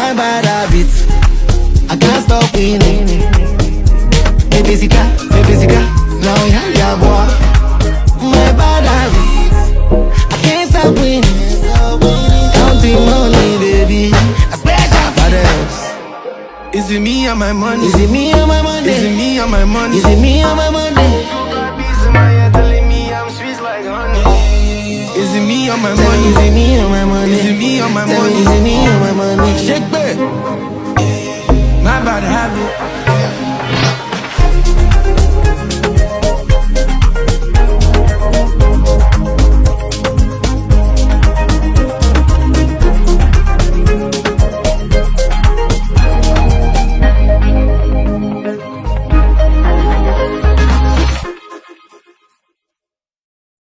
my bad habits. I can't stop winning. Baby Zika, now yeah, boy. My bad habits, I can't stop winning. Counting money, baby, a special for them. Is it me or my money? Is it me or my money? Is it me or my money? Is it me or my money? Beats in my head telling me I'm sweet like honey. Is it me or my money? Is it me or my money? Is it me or my Tell me, money? is it me or my money? Shake back. My bad habit.